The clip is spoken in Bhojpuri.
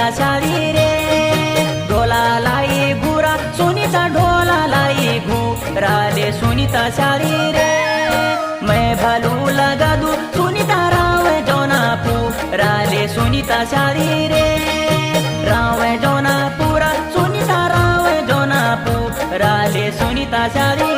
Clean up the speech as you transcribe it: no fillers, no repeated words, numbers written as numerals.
सुनिता शादी रे ढोलालाई घुरा सुनिता ढोलालाई घुराले सुनिता शादी रे मैं भालू लगा दू सुनिता राव जोना पुराले सुनिता शादी रे राव जोना पुरा सुनिता राव जोना पुराले सुनिता शादी